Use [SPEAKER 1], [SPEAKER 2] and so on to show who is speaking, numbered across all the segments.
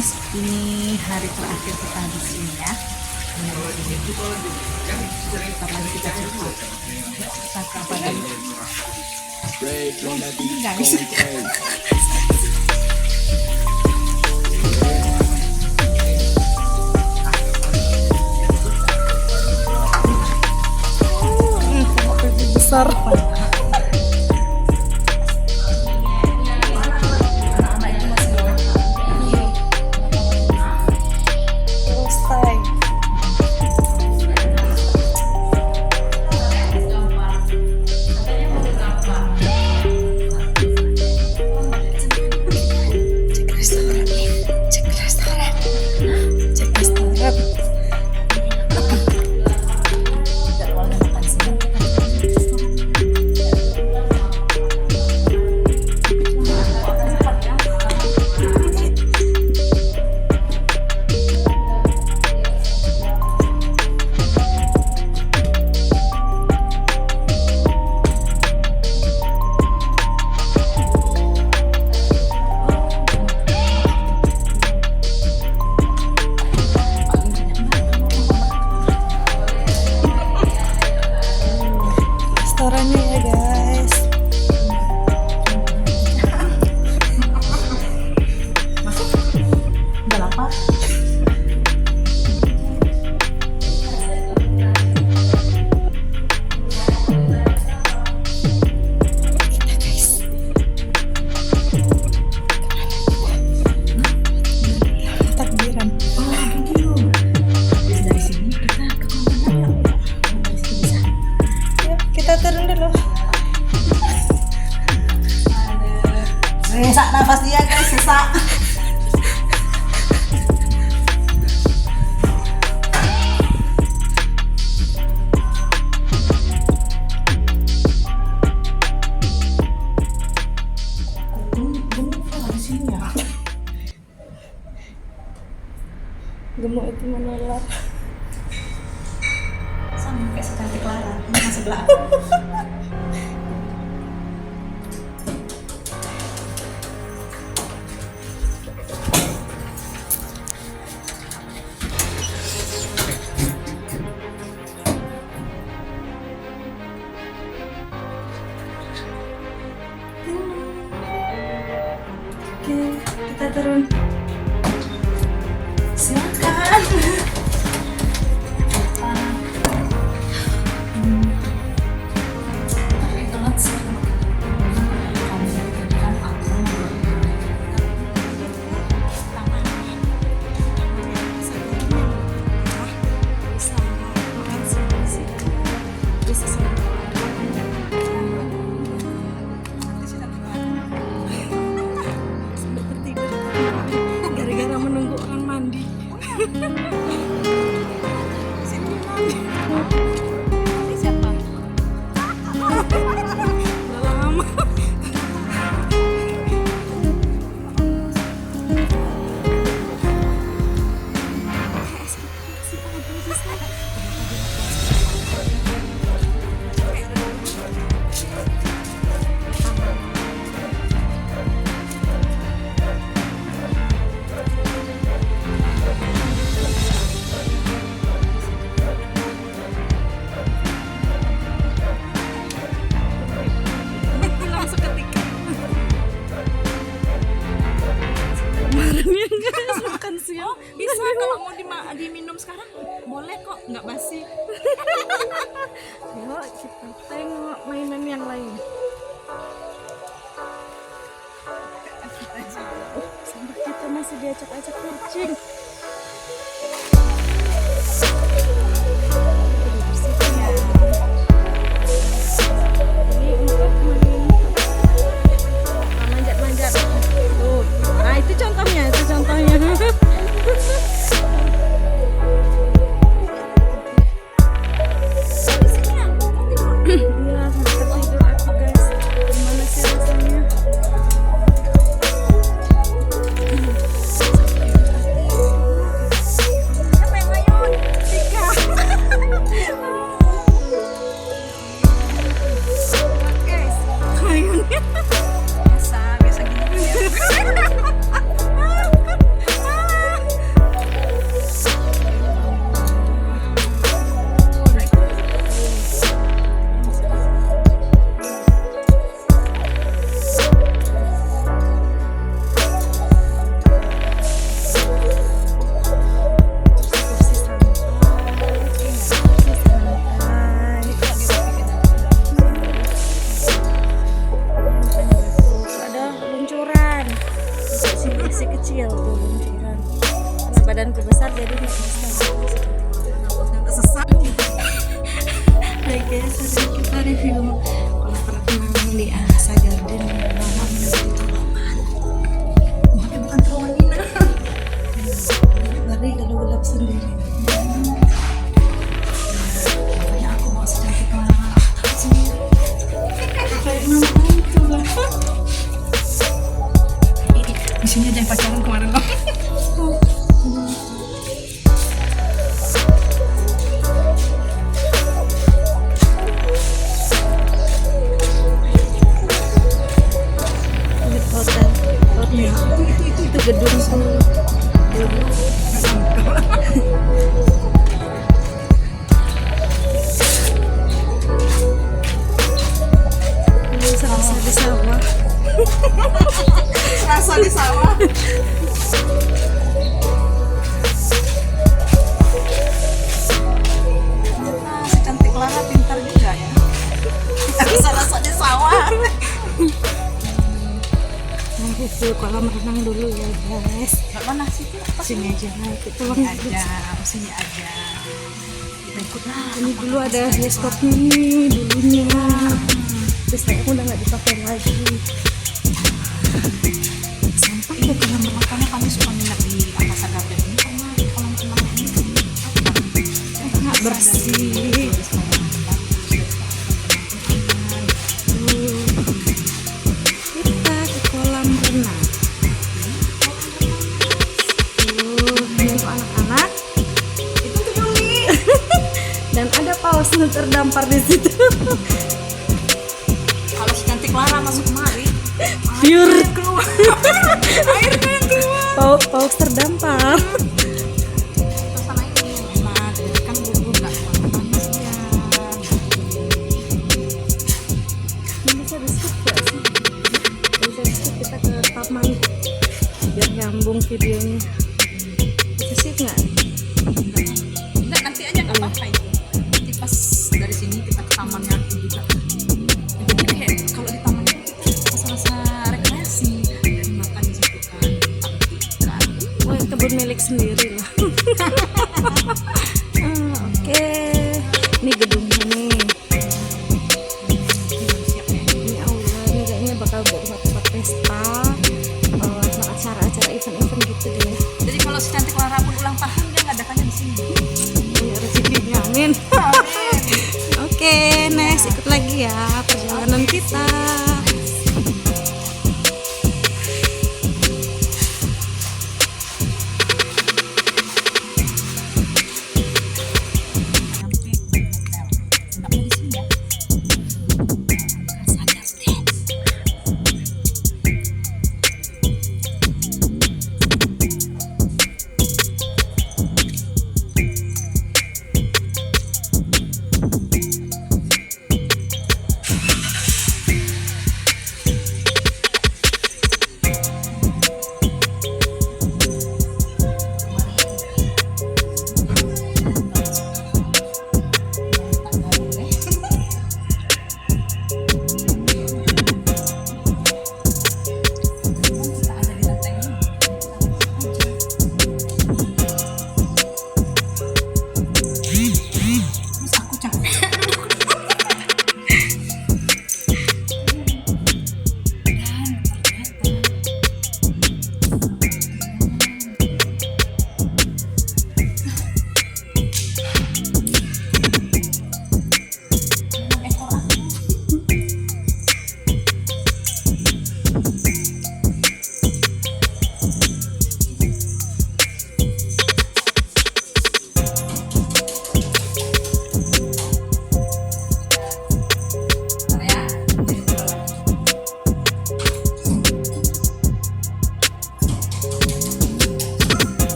[SPEAKER 1] guys, ini hari terakhir kita di sini ya. Kita lagi kita cerita. Kita apa lagi? Guys. Besar. Restorannya ya guys. Masuk. Udah lapar. Kita guys. Takbiran. Oh begitu. Dari sini kita ke mana ya? Kita turun dulu. Sesak nafas dia guys, sesak. Gemuk itu menular. Sampai secantik Lara, ini sebelah. Oke, kita turun. Silakan. Gara-gara menunggu orang mandi. Sini mandi. Ini siapa? Udah lama. Makan siang. Bisa kalau mau diminum sekarang boleh kok, nggak basi. Yuk kita tengok mainan yang lain. Sampai kita masih diajak-ajak kucing. Itu contohnya.
[SPEAKER 2] kepikiran. Karena badanku besar jadi nggak bisa.
[SPEAKER 1] Napasnya udah sesak.
[SPEAKER 2] Baik guys, hari ini kita review kolam renang di Asa Garden Rawan
[SPEAKER 1] Tapi bukan terowongan Nina.
[SPEAKER 2] Ngeri kalau gelap sendiri.
[SPEAKER 1] Makanya aku mau secantik Clara.
[SPEAKER 2] Kayak mama itu lah.
[SPEAKER 1] Di sini aja yang pacaran kemarin loh.
[SPEAKER 2] Ini hotel. Itu gedung tuh. Ini serasa di sawah.
[SPEAKER 1] Rasa di sawah. Ternyata si cantik Clara pintar juga ya. Rasa di sawah.
[SPEAKER 2] Nah, review kolam renang dulu ya guys.
[SPEAKER 1] Gak mana sih? Apa sih?
[SPEAKER 2] Sini aja, nah itu pulang
[SPEAKER 1] Sini aja, sini aja. Kita ikut lah.
[SPEAKER 2] Ini dulu ada bioskopnya nih dulunya. Terus saya udah nggak dipakai lagi.
[SPEAKER 1] Sampai itu kolam renang, makanya kami suka minat di Asa Garden ini karena kolam renang ini
[SPEAKER 2] Nggak bersih. Kita ke kolam renang. Ini untuk anak-anak.
[SPEAKER 1] Itu tuh Juli.
[SPEAKER 2] Dan ada paus yang terdampar di situ.
[SPEAKER 1] Kalau si cantik Clara masuk kemari,
[SPEAKER 2] Pure.
[SPEAKER 1] keluar. Airnya yang keluar.
[SPEAKER 2] Paus terdampar.
[SPEAKER 1] Suasana ini enak, jadi kan dulu nggak panas ya.
[SPEAKER 2] Ini bisa di-skip nggak sih? Bisa di-skip kita ke taman biar nyambung videonya. Bisa skip nggak?
[SPEAKER 1] Enggak, nanti aja nggak apa-apa itu. Nanti pas dari sini kita ke tamannya juga. Jadi kayak kalau di taman itu rasa-rasa rekreasi, makan di situ kan, kan.
[SPEAKER 2] Oh, kebun milik sendiri lah. Oke, ini gedungnya nih. Ini aula nih kayaknya bakal buat tempat pesta, sama acara-acara event-event gitu deh.
[SPEAKER 1] Jadi kalau si cantik Clara pun ulang tahun dia ngadakannya di sini.
[SPEAKER 2] Punya rezekinya, amin. Oke, next ikut lagi ya perjalanan kita.
[SPEAKER 1] Sampai di hotel. Nggak mau di sini ya.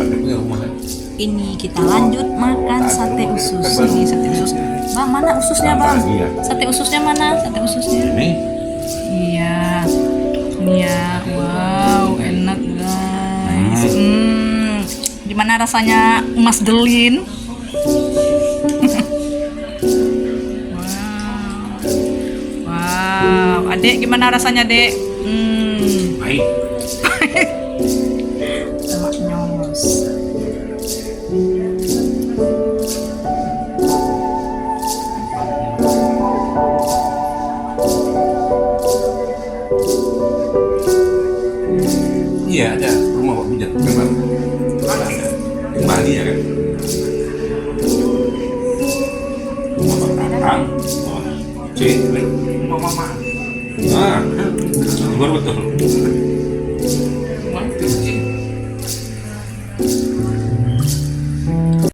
[SPEAKER 3] Ada punya rumah kan?
[SPEAKER 1] Ini kita lanjut makan sate usus. Ini sate usus. Bang, mana ususnya, Bang?
[SPEAKER 3] Iya.
[SPEAKER 1] Sate ususnya mana? Sate ususnya.
[SPEAKER 3] Ini
[SPEAKER 1] Iya. Iya, wow, enak guys. Gimana rasanya Mas Delin? Wow. Wow, Adek gimana rasanya, Dek?
[SPEAKER 3] baik.
[SPEAKER 1] Lemak nyos.
[SPEAKER 3] Iya ada rumah Pak Bijak memang ada di Bali ya kan. Rumah Pak Tatang, rumah Cik, rumah Mama. Baru betul.